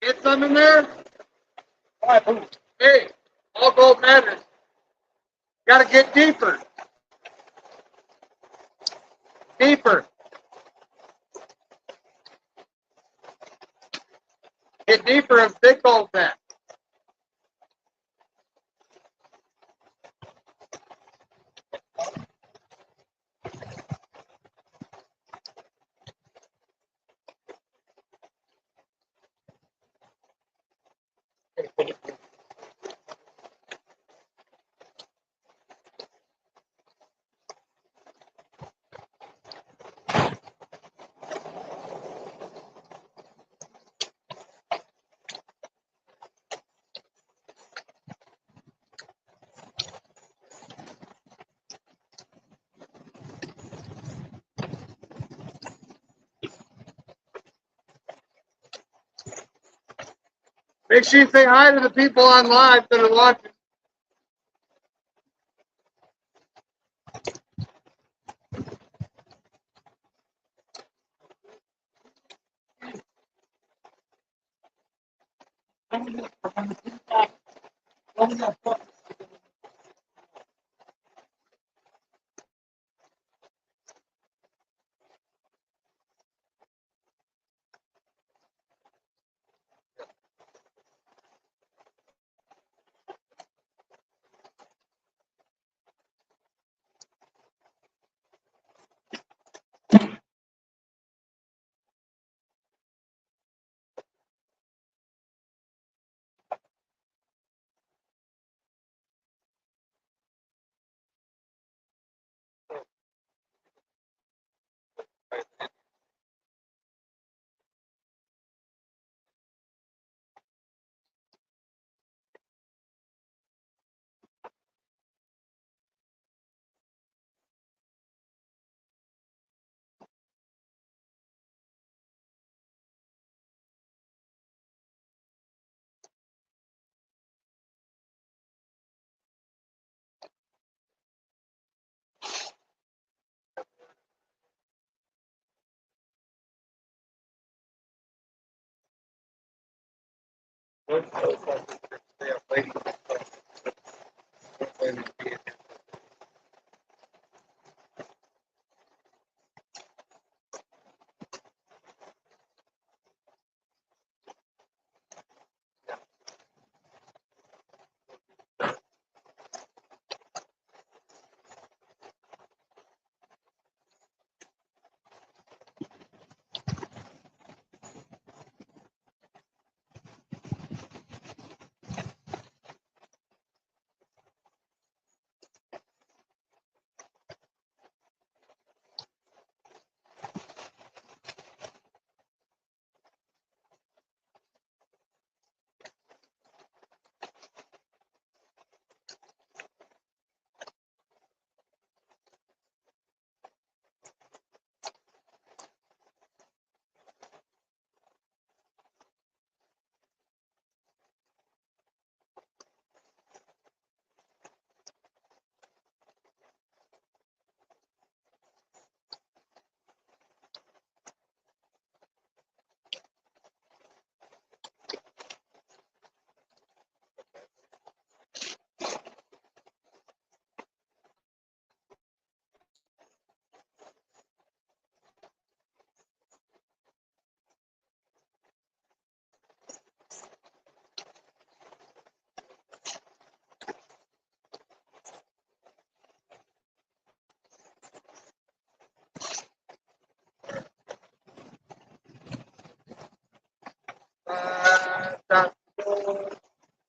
Get some in there? Hey, all gold matters. Got to get deeper. Deeper. Get deeper and big gold that. Make sure you say hi to the people on live that are watching.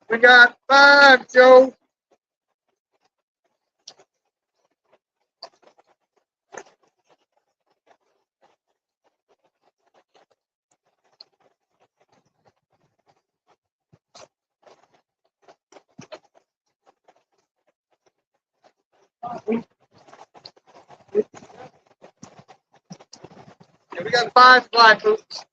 We got 5, Joe. Yeah, we got 5 fly hoops.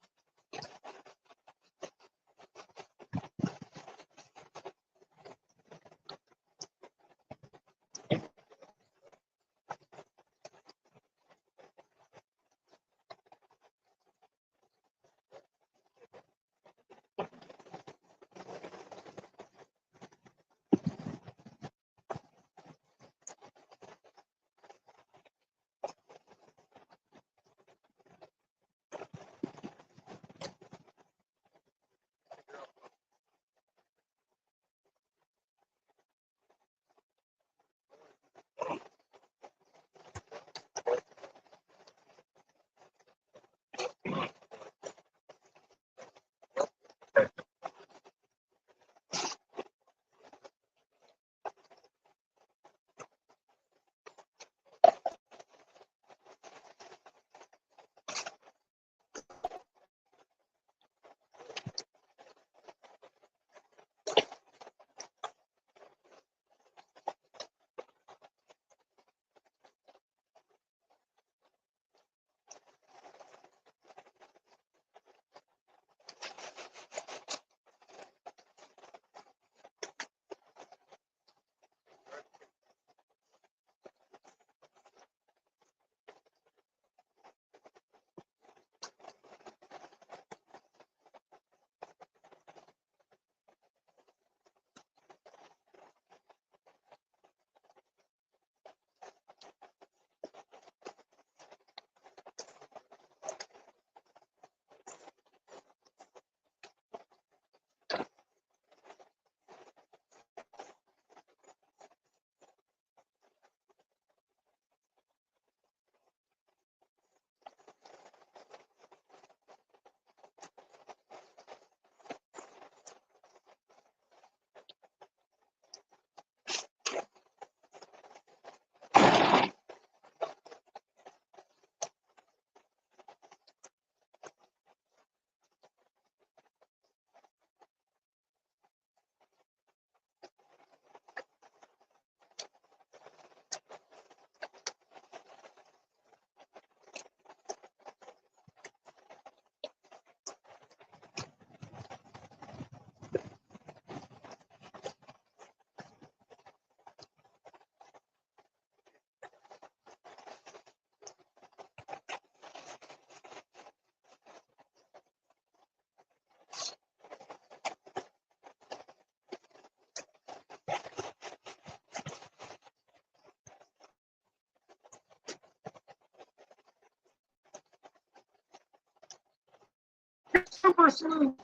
for sluice.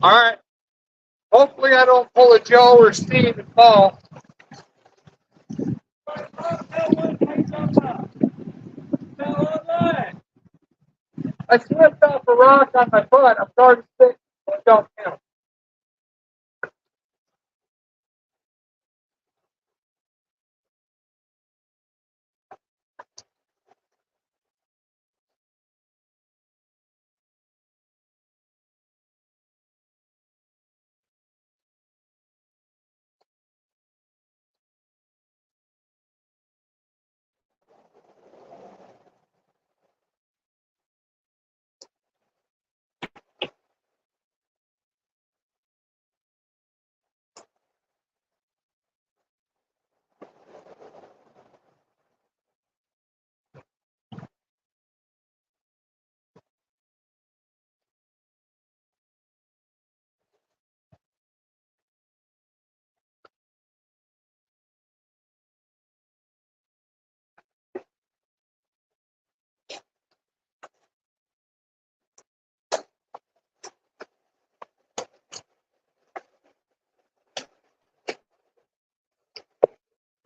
All right. Hopefully I don't pull a Joe or Steve and fall. I slipped off a rock on my foot. I'm starting to stick. Don't count.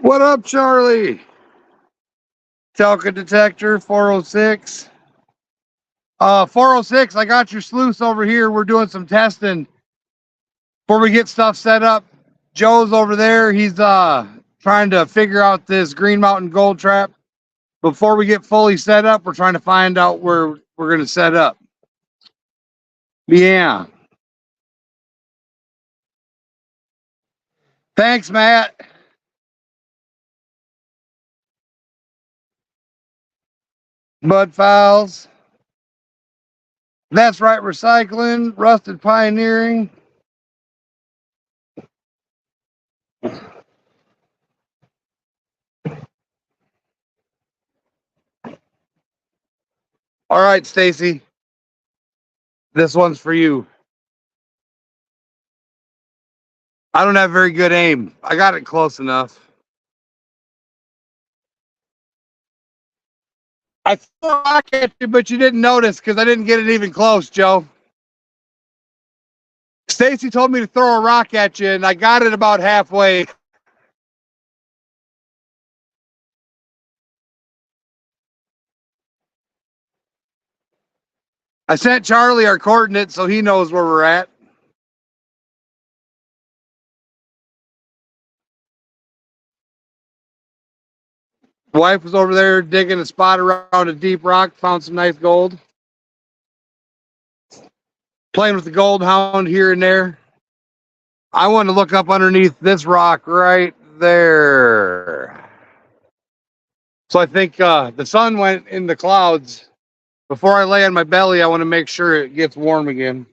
What up, Charlie? Telka detector 406. 406, I got your sluice over here. We're doing some testing before we get stuff set up. Joe's over there. He's trying to figure out this Green Mountain gold trap. Before we get fully set up, we're trying to find out where we're going to set up. Yeah. Thanks, Matt. Bud Files. That's right, recycling. Rusted pioneering. All right, Stacy. This one's for you. I don't have very good aim. I got it close enough. I threw a rock at you, but you didn't notice because I didn't get it even close, Joe. Stacy told me to throw a rock at you, and I got it about halfway. I sent Charlie our coordinates so he knows where we're at. Wife was over there digging a spot around a deep rock, found some nice gold. Playing with the gold hound here and there. I want to look up underneath this rock right there. So I think the sun went in the clouds. Before I lay on my belly, I want to make sure it gets warm again.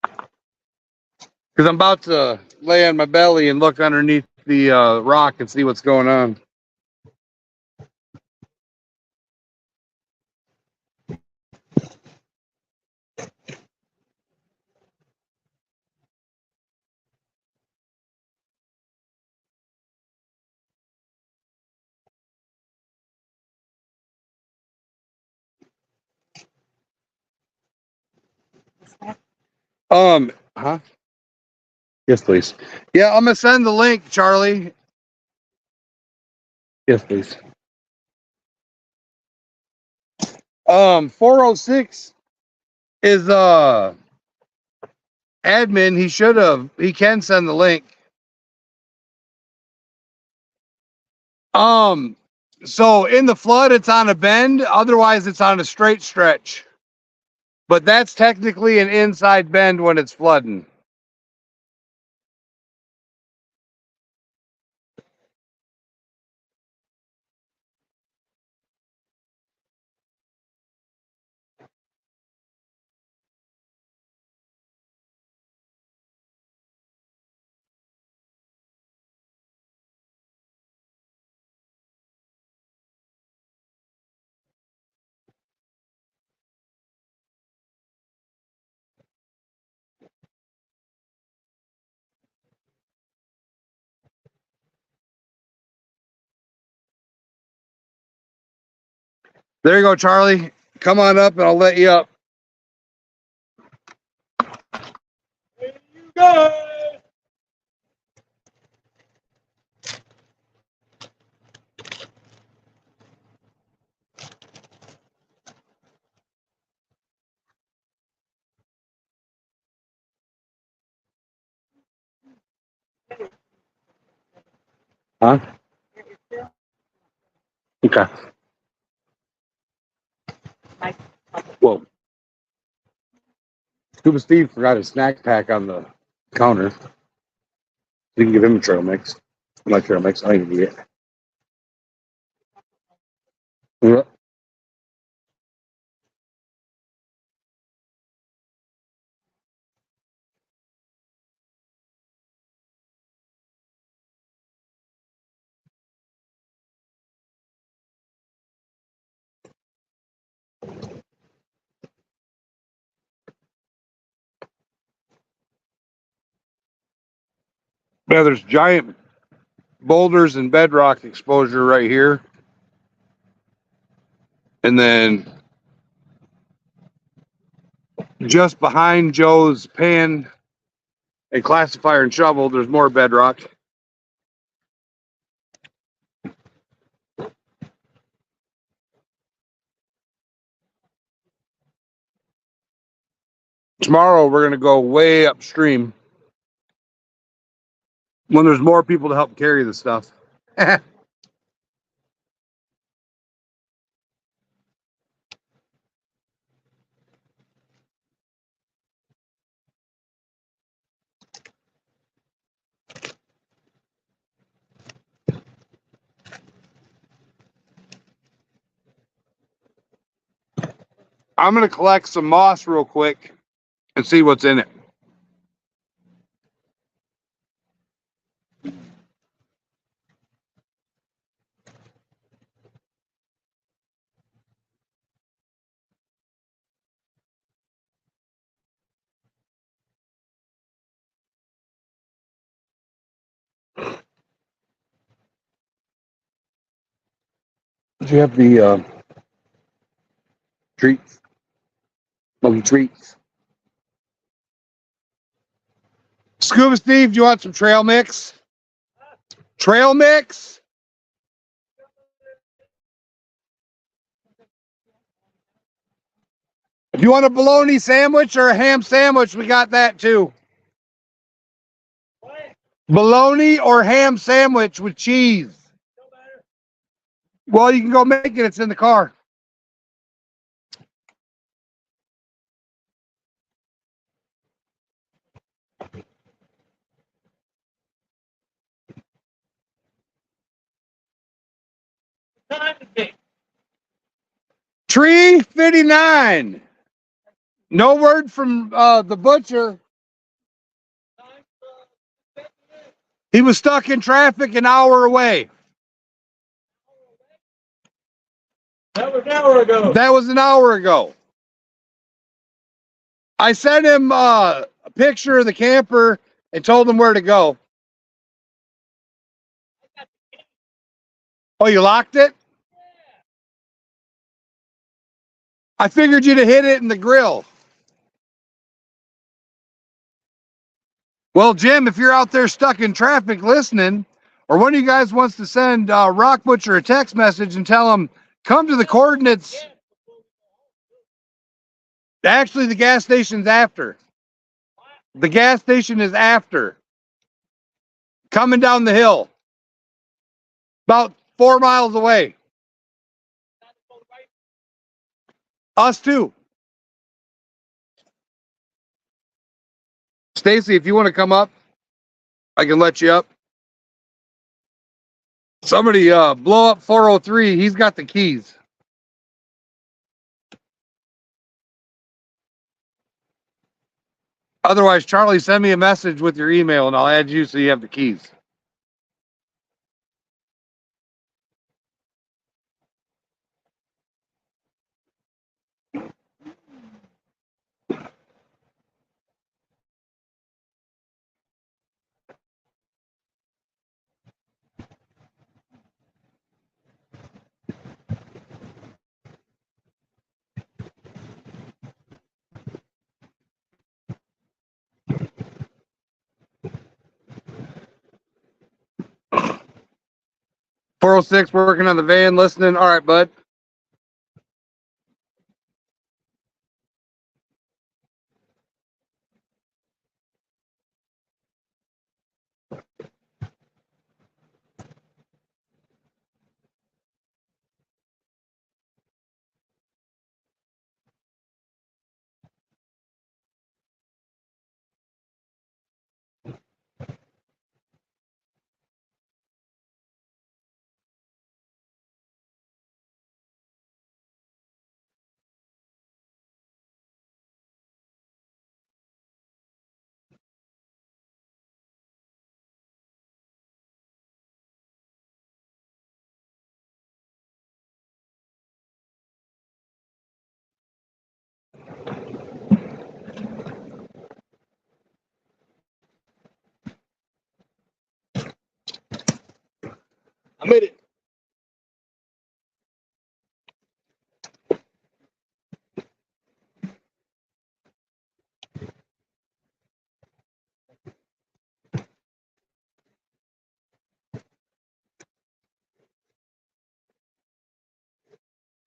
Because I'm about to lay on my belly and look underneath the rock and see what's going on. Huh? Yes, please. Yeah, I'm gonna send the link, Charlie. Yes, please. 406 is admin. He can send the link. So in the flood it's on a bend, otherwise it's on a straight stretch. But that's technically an inside bend when it's flooding. There you go, Charlie. Come on up and I'll let you up. Huh? Okay. Well, Scuba Steve forgot his snack pack on the counter. You can give him a trail mix. My trail mix, I can get it. Yeah. Yeah, there's giant boulders and bedrock exposure right here. And then just behind Joe's pan and classifier and shovel, there's more bedrock. Tomorrow, we're going to go way upstream when there's more people to help carry the stuff. I'm going to collect some moss real quick and see what's in it. Do you have the treats? Monkey treats. Scuba Steve, do you want some trail mix? Trail mix? If you want a bologna sandwich or a ham sandwich, we got that too. Bologna or ham sandwich with cheese. Well, you can go make it. It's in the car. Tree 59. No word from the butcher. He was stuck in traffic an hour away. That was an hour ago. That was an hour ago. I sent him a picture of the camper and told him where to go. Oh, you locked it? I figured you'd have hit it in the grill. Well, Jim, if you're out there stuck in traffic listening, or one of you guys wants to send Rock Butcher a text message and tell him, come to the coordinates. Actually, the gas station's after. The gas station is after. Coming down the hill. About 4 miles away. Us too. Stacy, if you want to come up, I can let you up. Somebody blow up 403. He's got the keys. Otherwise, Charlie, send me a message with your email and I'll add you so you have the keys. 406 working on the van, listening. All right, bud. I made it.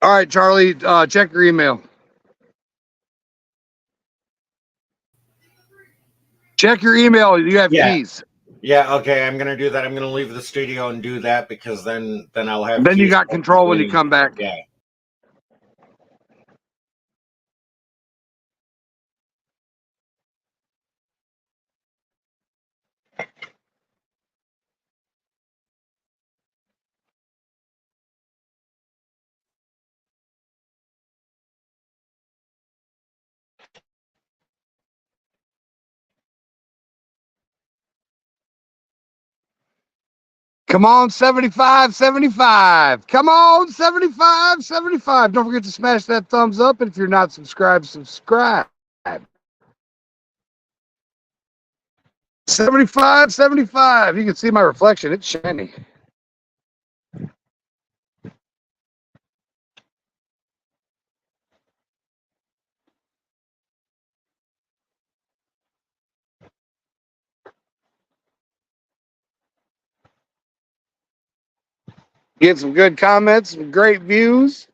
All right, Charlie, check your email. Check your email. You have keys. Yeah, okay, I'm gonna do that. I'm gonna leave the studio and do that because then I'll have. Then you got control when you come back. Yeah. Come on, 75, 75. Come on, 75, 75. Don't forget to smash that thumbs up. And if you're not subscribed, subscribe. 75, 75. You can see my reflection. It's shiny. Get some good comments, some great views.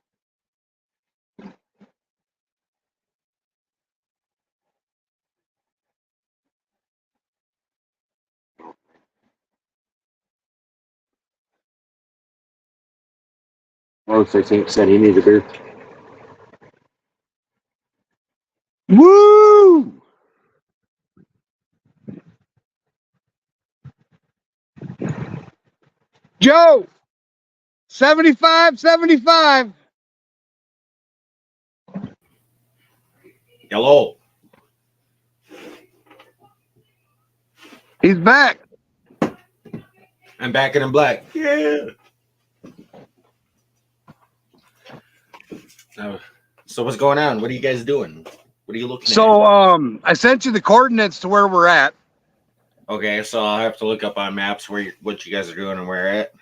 Oh, 16 said he needs a beer. Woo! Joe, 75, 75. Hello. He's back. I'm back and I'm black. Yeah. So what's going on? What are you guys doing? What are you looking at? So I sent you the coordinates to where we're at. Okay, so I'll have to look up on maps what you guys are doing and where at.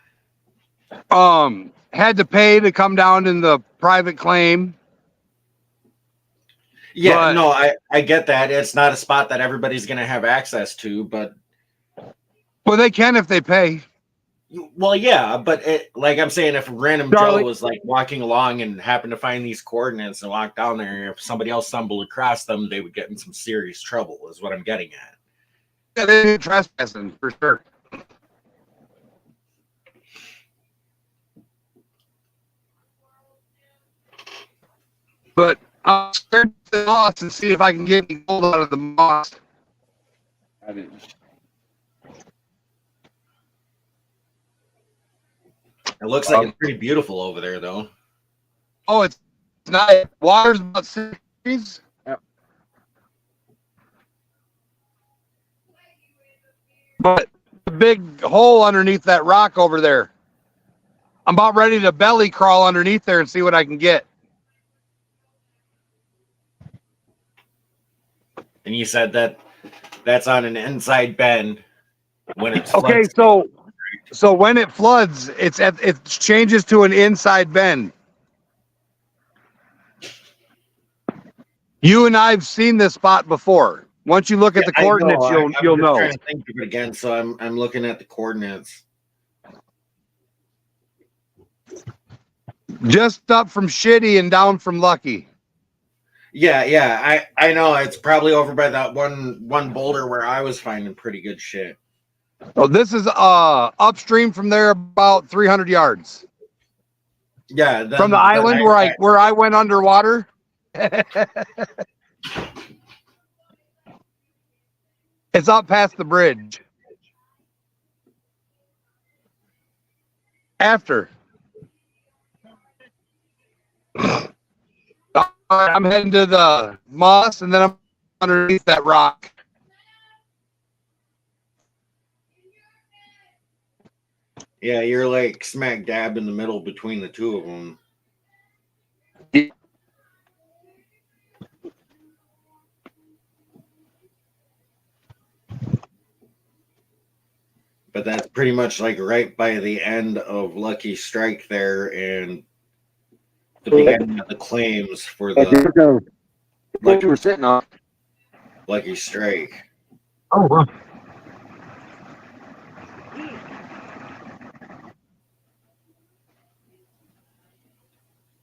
Had to pay to come down in the private claim. Yeah, no, I get that. It's not a spot that everybody's gonna have access to, but well, they can if they pay. Well, yeah, but like I'm saying, if random Joe was like walking along and happened to find these coordinates and walk down there, if somebody else stumbled across them, they would get in some serious trouble, is what I'm getting at. Yeah, they need trespassing for sure. But I'm scared to moss to see if I can get any gold out of the moss. I didn't. It looks like it's pretty beautiful over there, though. Oh, it's not. Water's about 6 degrees. Yep. But the big hole underneath that rock over there. I'm about ready to belly crawl underneath there and see what I can get. And you said that's on an inside bend when it's okay. So when it floods, it changes to an inside bend. You and I've seen this spot before. Once you look at the coordinates, you'll know. I'm trying to think of it again, so I'm looking at the coordinates. Just up from Shitty and down from Lucky. Yeah. I know it's probably over by that one boulder where I was finding pretty good shit. Oh, this is upstream from there about 300 yards. Yeah, From the island where I went underwater. It's up past the bridge. After. I'm heading to the moss and then I'm underneath that rock. Yeah, you're like smack dab in the middle between the two of them. But that's pretty much like right by the end of Lucky Strike there and the beginning of the claims for the What you were sitting on. Lucky Strike. Oh, wow.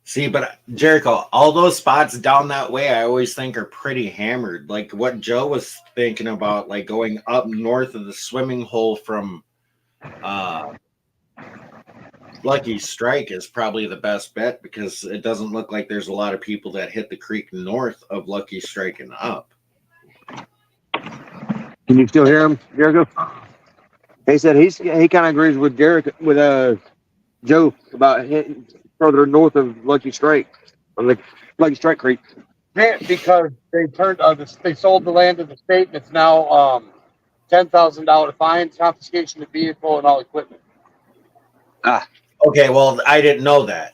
See, but Jericho, all those spots down that way, I always think are pretty hammered. Like what Joe was thinking about, like going up north of the swimming hole from Lucky Strike is probably the best bet because it doesn't look like there's a lot of people that hit the creek north of Lucky Strike and up. Can you still hear him, Jericho? He said he kind of agrees with Joe about hitting further north of Lucky Strike on the Lucky Strike Creek. Can't because they turned they sold the land to the state and it's now $10,000 fines, confiscation of vehicle and all equipment. Okay, well, I didn't know that.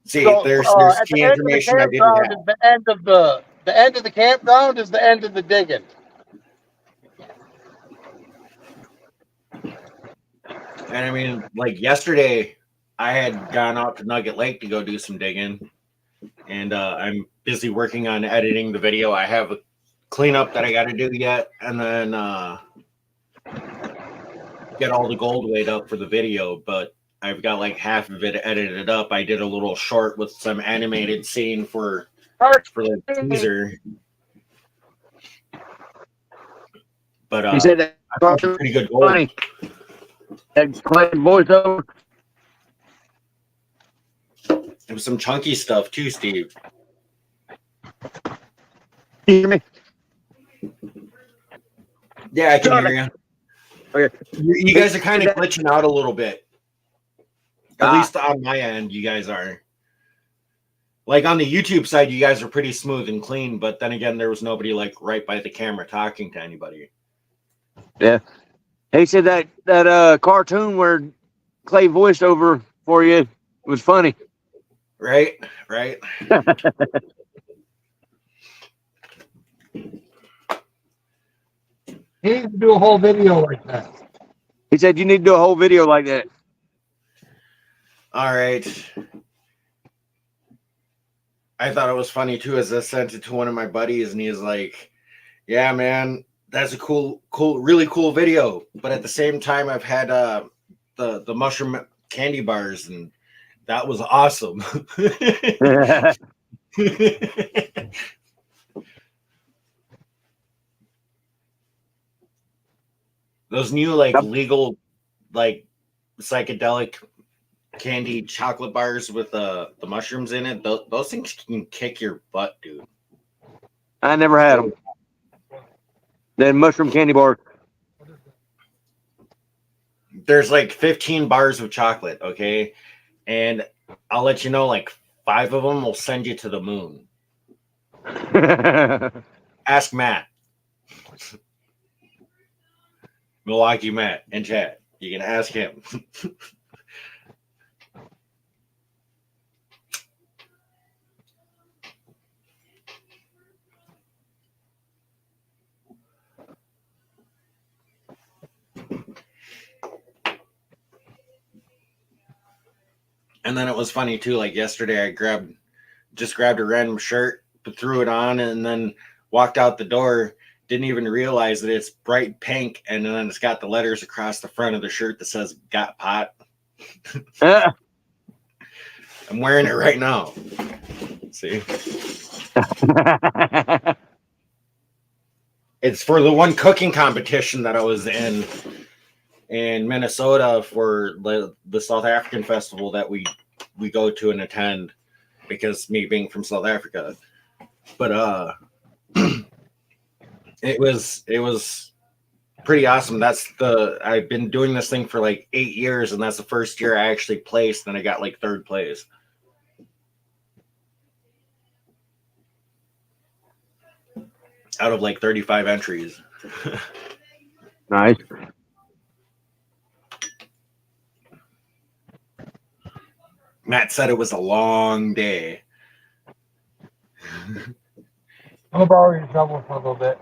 See, So, there's at key the end of the information I didn't campground have. is the end of the end of the campground is the end of the digging. And I mean, like yesterday, I had gone out to Nugget Lake to go do some digging, and I'm busy working on editing the video. I have a cleanup that I got to do yet, and then get all the gold weight up for the video. But I've got like half of it edited up. I did a little short with some animated scene for the teaser. But He said that I found some pretty good gold. funny. That Clay voiceover. It was some chunky stuff too, Steve. Can you hear me? Yeah, I can hear you. Okay. You guys are kind of glitching out a little bit. At least on my end, you guys are. Like on the YouTube side, you guys are pretty smooth and clean, but then again, there was nobody like right by the camera talking to anybody. Yeah. He said that cartoon where Clay voiced over for you was funny. Right. He needs to do a whole video like that. He said you need to do a whole video like that. All right. I thought it was funny too as I sent it to one of my buddies and he's like, yeah, man, that's a cool, really cool video. But at the same time, I've had the mushroom candy bars and that was awesome. Those new like legal like psychedelic candy chocolate bars with the mushrooms in it, those things can kick your butt, dude. I never had them. Then mushroom candy bar. There's like 15 bars of chocolate, okay? And I'll let you know, like 5 of them will send you to the moon. Ask Matt. Milwaukee Matt in chat. You can ask him. And then it was funny too. Like yesterday, I just grabbed a random shirt, threw it on, and then walked out the door. didn't even realize that it's bright pink, and then it's got the letters across the front of the shirt that says "Got Pot." I'm wearing it right now. See, it's for the one cooking competition that I was in Minnesota for the South African festival that we go to and attend, because me being from South Africa. But it was pretty awesome. I've been doing this thing for like 8 years, and that's the first year I actually placed, and I got like 3rd place. Out of like 35 entries. Nice. Matt said it was a long day. I'm gonna borrow your shovel for a little bit.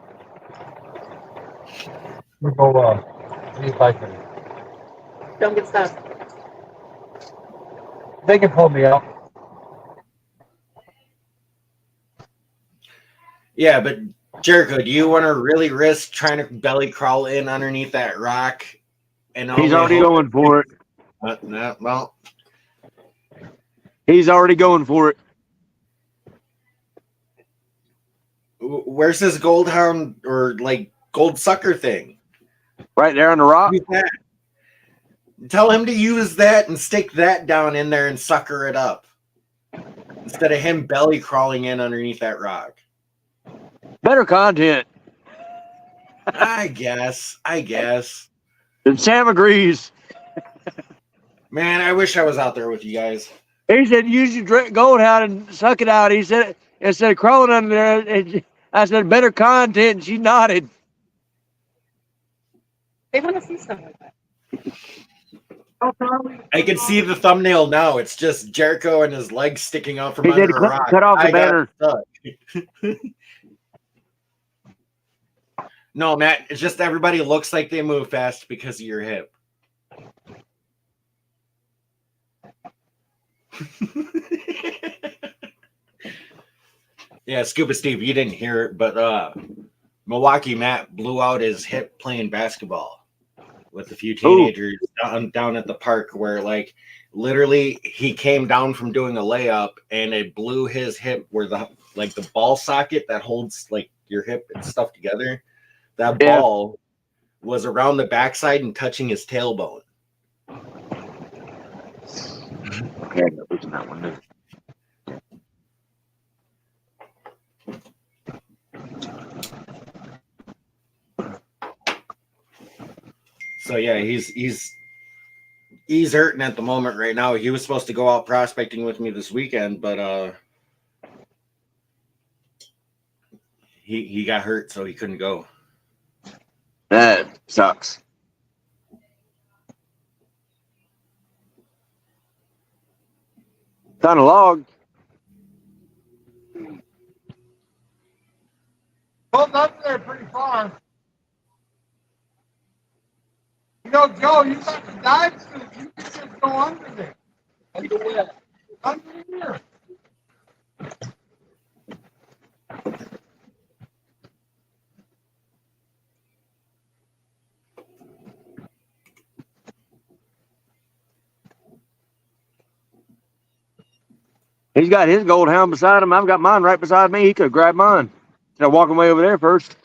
We'll go see if I can. Don't get stuck. They can pull me up. Yeah, but Jericho, do you want to really risk trying to belly crawl in underneath that rock? And He's already going for it. No, well, He's already going for it. where's this gold hound or like gold sucker thing? Right there on the rock. Use that. Tell him to use that and stick that down in there and sucker it up, instead of him belly crawling in underneath that rock. Better content. I guess. And Sam agrees. Man, I wish I was out there with you guys. He said, use your gold hound and suck it out. He said, instead of crawling under there, I said, better content. And she nodded. They want to see stuff like that. I can see the thumbnail now. It's just Jericho and his legs sticking out from He under did a rock. cut off the I got banner. stuck. No, Matt, it's just everybody looks like they move fast because of your hip. Yeah, Scuba Steve, you didn't hear it, but Milwaukee Matt blew out his hip playing basketball with a few teenagers down at the park, where like literally he came down from doing a layup and it blew his hip where the ball socket that holds like your hip and stuff together. That ball was around the backside and touching his tailbone. Okay, I'm losing that one there. So yeah, he's hurting at the moment right now. He was supposed to go out prospecting with me this weekend, but he got hurt, so he couldn't go. That sucks. Found a log. Pulled up there pretty far. You know, Joe, you got the dive suit. You can just go under there. Under where? Under here. He's got his gold hound beside him. I've got mine right beside me. He could have grabbed mine. Instead of walking way over there first.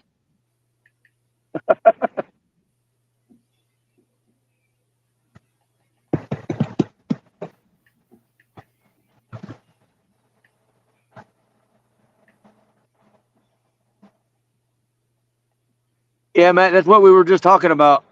Yeah, Matt, that's what we were just talking about.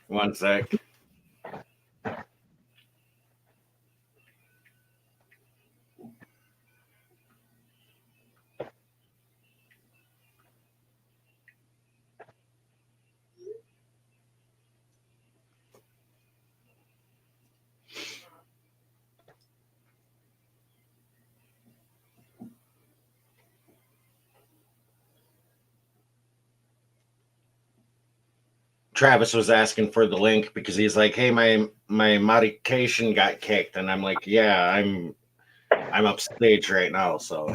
One sec. Travis was asking for the link because he's like, "Hey, my modification got kicked," and I'm like, "Yeah, I'm upstage right now." So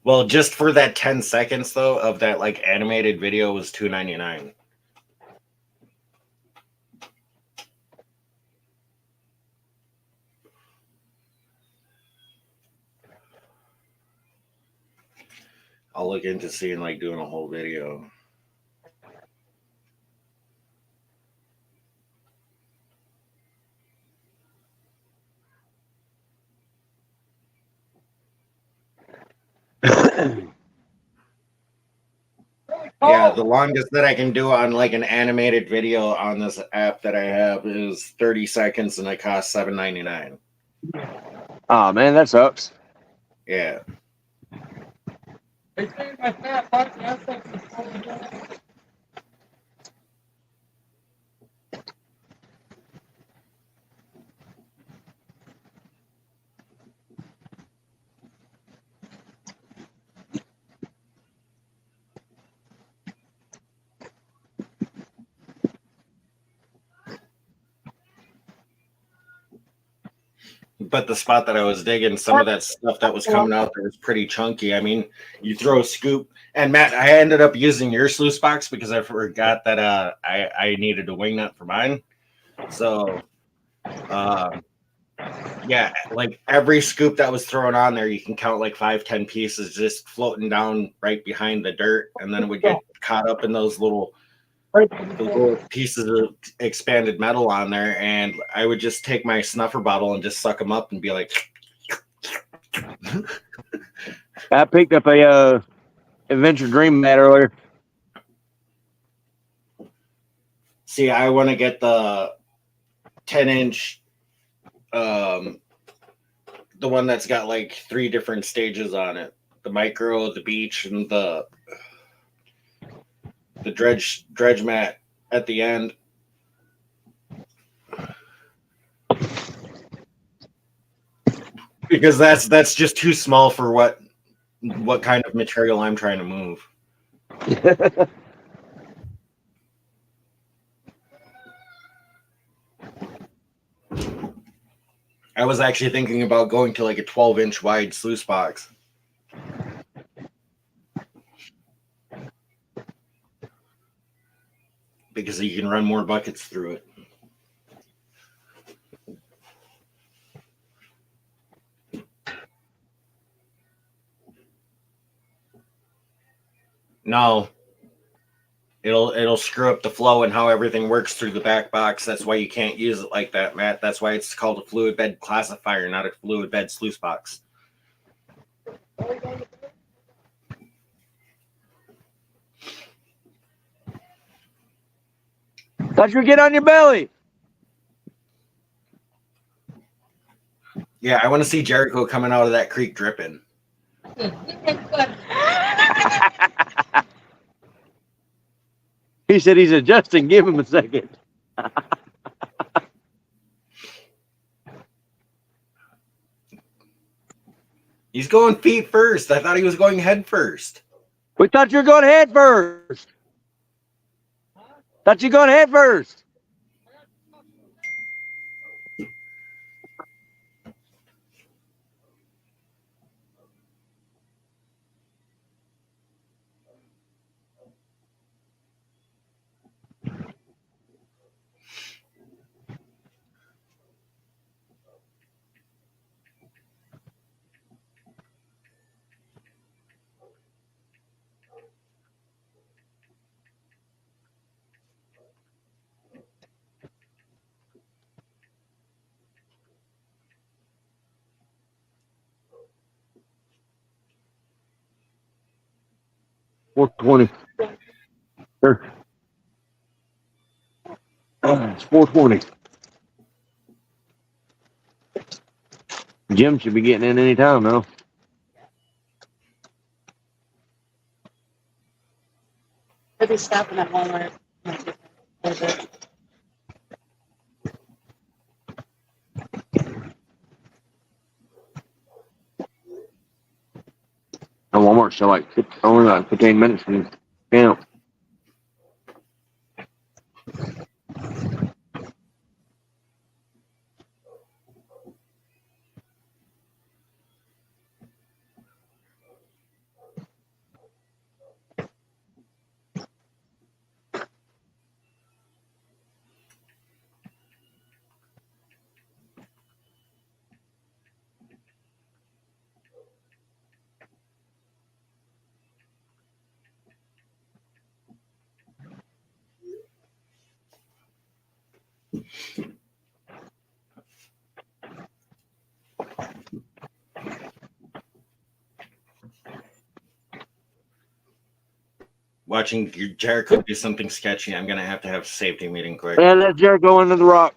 well, just for that 10 seconds though of that like animated video was $2.99. I'll look into seeing like doing a whole video. Yeah, the longest that I can do on like an animated video on this app that I have is 30 seconds and it costs $7.99. Oh man, that sucks. Yeah. But the spot that I was digging, some of that stuff that was coming out there was pretty chunky. I mean, you throw a scoop, and Matt, I ended up using your sluice box because I forgot that I needed a wing nut for mine. So, yeah, like every scoop that was thrown on there, you can count like 5-10 pieces just floating down right behind the dirt, and then it would get caught up in those little pieces of expanded metal on there, and I would just take my snuffer bottle and just suck them up and be like. I picked up a Adventure Dream mat earlier. See, I want to get the 10-inch, the one that's got like 3 different stages on it: the micro, the beach, and the dredge mat at the end. Because that's just too small for what kind of material I'm trying to move. I was actually thinking about going to like a 12-inch wide sluice box. Because you can run more buckets through it. No. It'll screw up the flow and how everything works through the back box. That's why you can't use it like that, Matt. That's why it's called a fluid bed classifier, not a fluid bed sluice box. Thought you would get on your belly. Yeah, I want to see Jericho coming out of that creek dripping. He said he's adjusting. Give him a second. He's going feet first. I thought he was going head first. We thought you were going head first. Thought you were going head first. $420. Sure. It's $420. Jim should be getting in any time now. Has he was stopping at Walmart. And Walmart's still like only like 15 minutes from the camp. Watching Jericho do something sketchy, I'm gonna have to have a safety meeting quick. And let Jericho into the rock.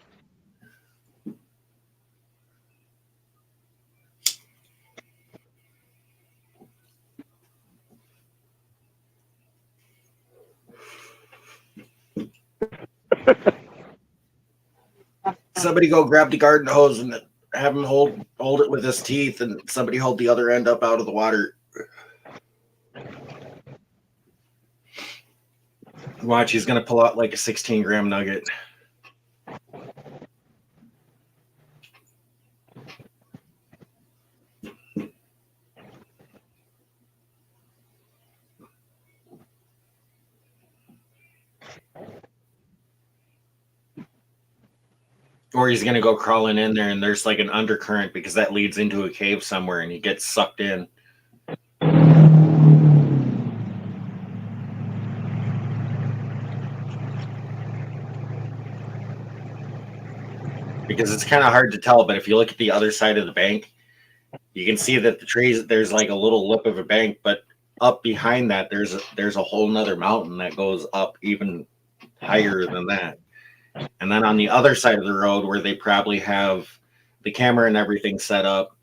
Somebody go grab the garden hose and have him hold it with his teeth, and somebody hold the other end up out of the water. Watch, he's gonna pull out like a 16-gram nugget. Or he's gonna go crawling in there, and there's like an undercurrent because that leads into a cave somewhere, and he gets sucked in. Because it's kind of hard to tell, but if you look at the other side of the bank, you can see that the trees, there's like a little lip of a bank, but up behind that, there's a whole nother mountain that goes up even higher than that. And then on the other side of the road, where they probably have the camera and everything set up,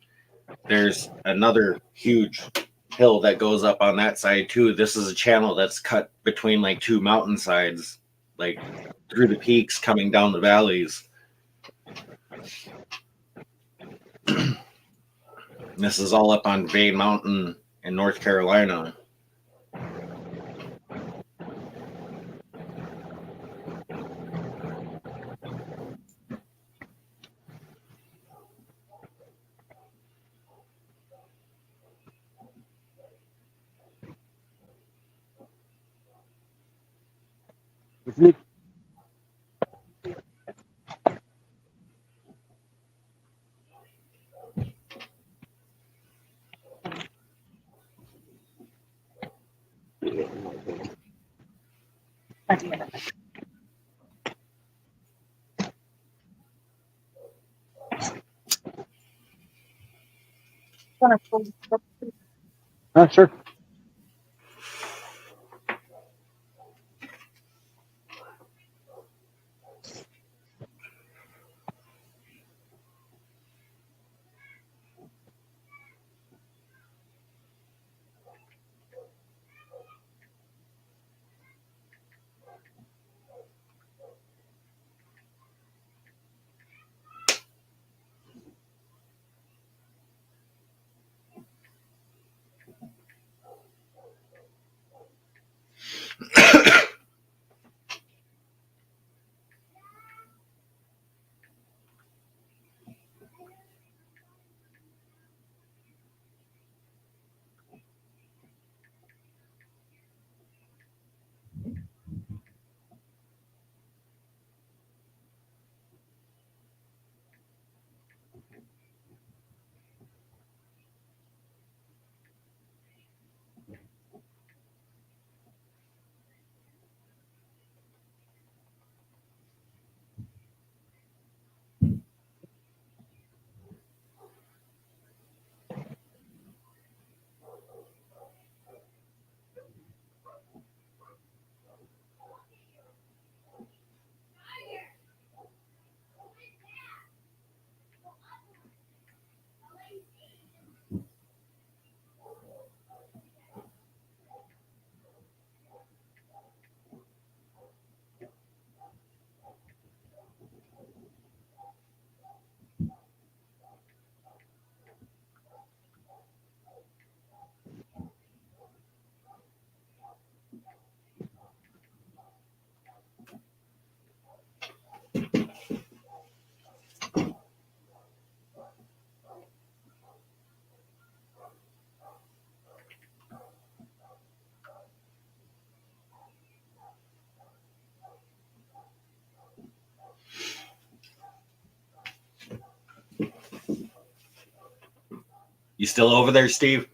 there's another huge hill that goes up on that side too. This is a channel that's cut between like two mountainsides, like through the peaks coming down the valleys. This is all up on Vane Mountain in North Carolina. Sure. You still over there, Steve?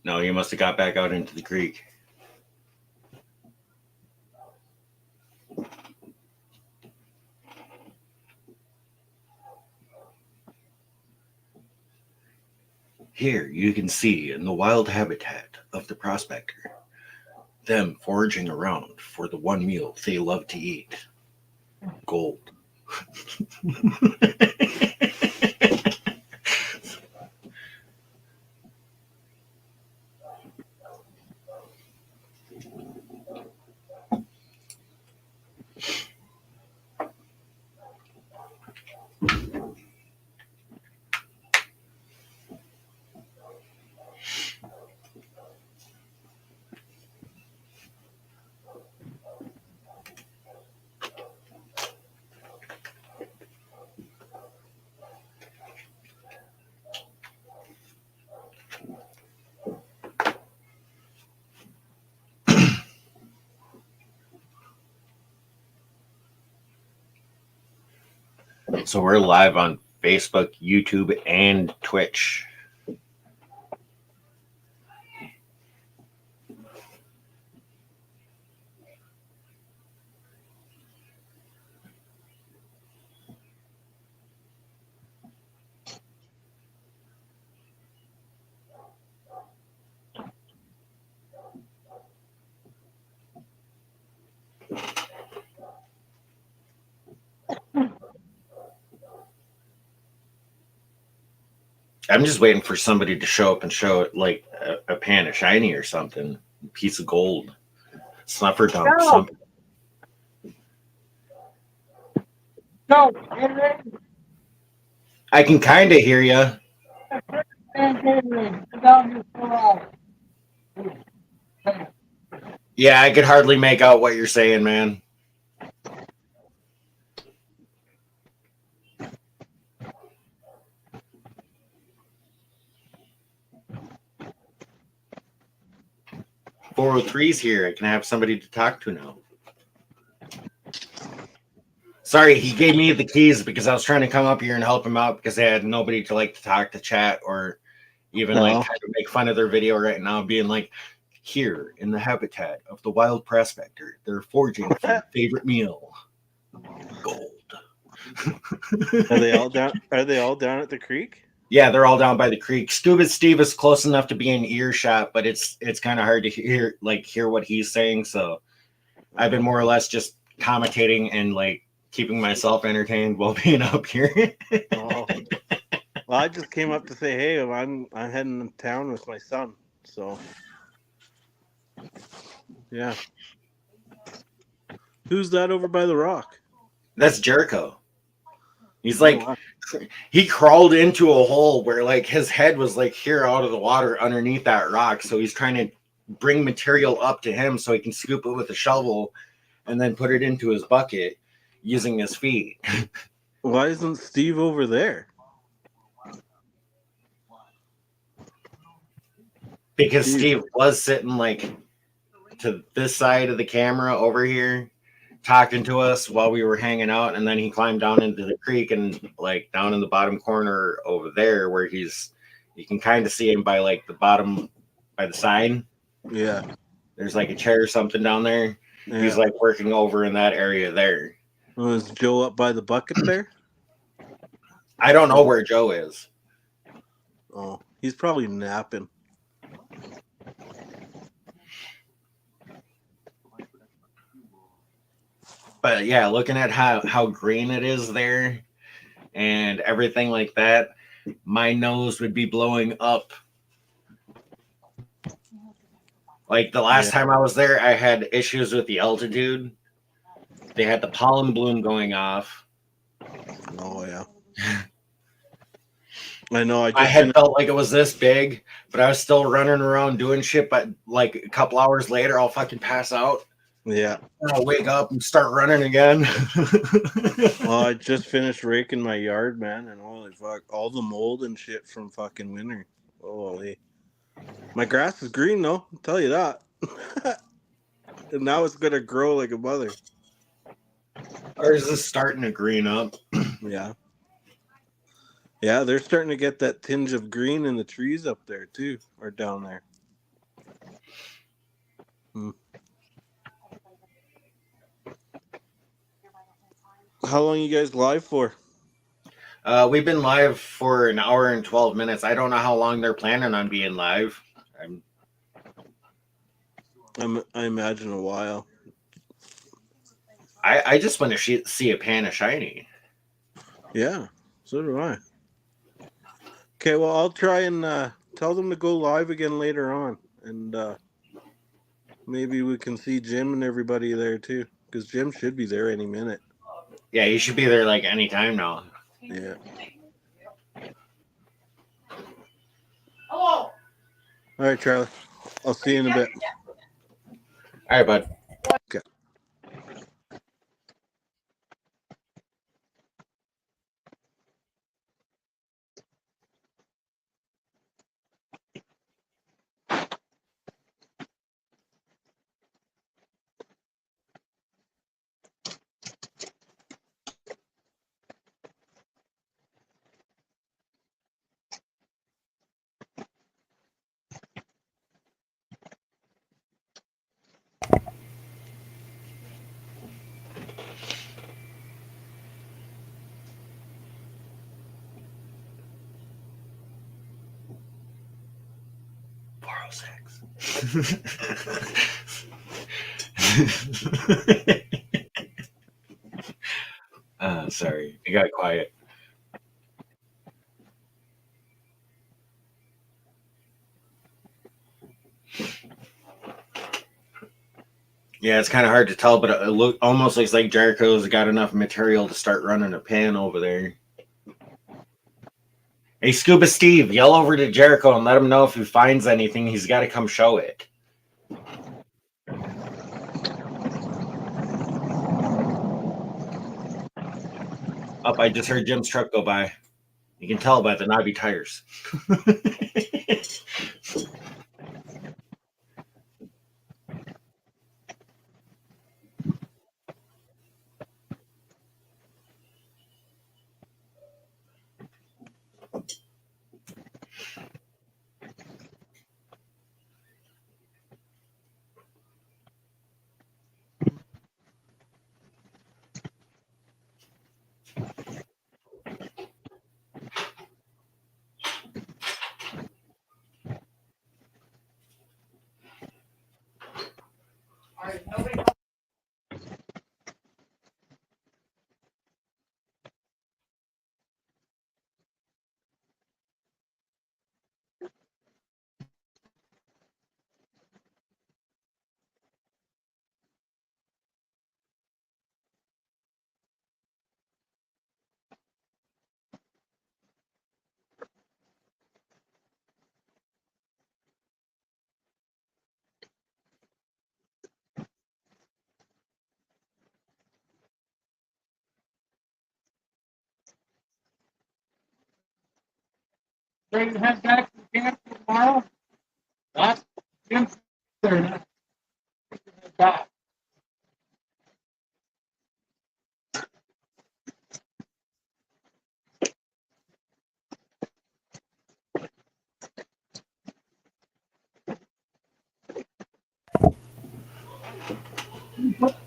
No, you must have got back out into the creek. Here you can see in the wild habitat of the prospector, them foraging around for the one meal they love to eat. Gold. So we're live on Facebook, YouTube, and Twitch. I'm just waiting for somebody to show up and show it like a pan of shiny or something, a piece of gold, snuffer dump, No. something. No. I can kind of hear you. Yeah, I could hardly make out what you're saying, man. .403's here. I can have somebody to talk to now. Sorry, he gave me the keys because I was trying to come up here and help him out because they had nobody to like to talk to chat or even like kind of make fun of their video right now, being like, here in the habitat of the wild prospector, they're foraging for their favorite meal, gold. Are they all down? Are they all down at the creek? Yeah, they're all down by the creek. Scuba Steve is close enough to be in earshot, but it's kind of hard to hear what he's saying. So I've been more or less just commentating and like keeping myself entertained while being up here. Oh. Well, I just came up to say, hey, I'm heading to town with my son. So yeah. Who's that over by the rock? That's Jericho. He's like, he crawled into a hole where like his head was like here out of the water underneath that rock. So he's trying to bring material up to him so he can scoop it with a shovel and then put it into his bucket using his feet. Why isn't Steve over there? Because Steve was sitting like to this side of the camera over here talking to us while we were hanging out, and then he climbed down into the creek and like down in the bottom corner over there where you can kind of see him by like the bottom by the sign. Yeah. There's like a chair or something down there. Yeah. He's like working over in that area there. Was Joe up by the bucket there? I don't know where Joe is. Oh, he's probably napping. But yeah, looking at how green it is there and everything like that, my nose would be blowing up. Like the last time I was there, I had issues with the altitude. They had the pollen bloom going off. Oh, yeah. I know. I had felt like it was this big, but I was still running around doing shit. But like a couple hours later, I'll fucking pass out. Yeah. I'll wake up and start running again. Well, I just finished raking my yard, man, and holy fuck, all the mold and shit from fucking winter. Holy. My grass is green, though. I'll tell you that. And now it's going to grow like a mother. Or is this starting to green up? Yeah. Yeah, they're starting to get that tinge of green in the trees up there too, or down there. How long you guys live for? We've been live for an hour and 12 minutes. I don't know how long they're planning on being live. I imagine a while. I just want to see a pan of shiny. Yeah, so do I. Okay, well, I'll try and tell them to go live again later on, and maybe we can see Jim and everybody there too, because Jim should be there any minute. Yeah, you should be there like any time now. Yeah. Hello. All right, Charlie. I'll see you in a bit. All right, bud. Okay. Sorry, it got quiet. Yeah, it's kind of hard to tell, but it almost looks like Jericho's got enough material to start running a pan over there. Hey, Scuba Steve, yell over to Jericho and let him know if he finds anything. He's got to come show it. Up, I just heard Jim's truck go by. You can tell by the knobby tires. Ready to head back to the camp tomorrow? That's Jim's there. Back.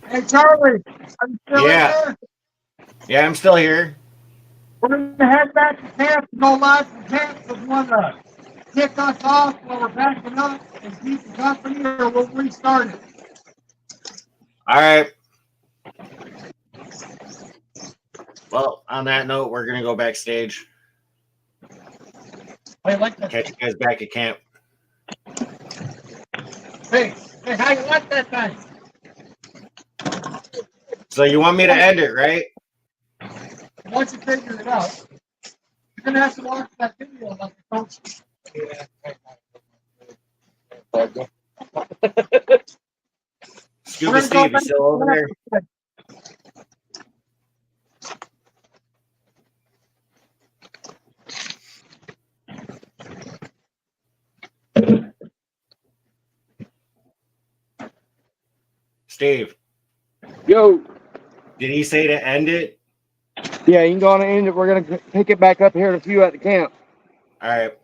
Hey, Charlie, are you still Yeah. there? Yeah, I'm still here. We're going to head back to camp to go live from camp with one to kick us off while we're backing up and keep the company, or we'll restart it. All right. Well, on that note, we're going to go backstage. Hey, like that. Catch you guys back at camp. Hey, how you like that thing? So you want me to end it, right? Once you figure it out, you're going to have to watch that video about the coach. Scuba Steve, you still over there? Steve, Yo, did he say to end it? Yeah, you can go on and end it. We're gonna pick it back up here in a few at the camp. All right.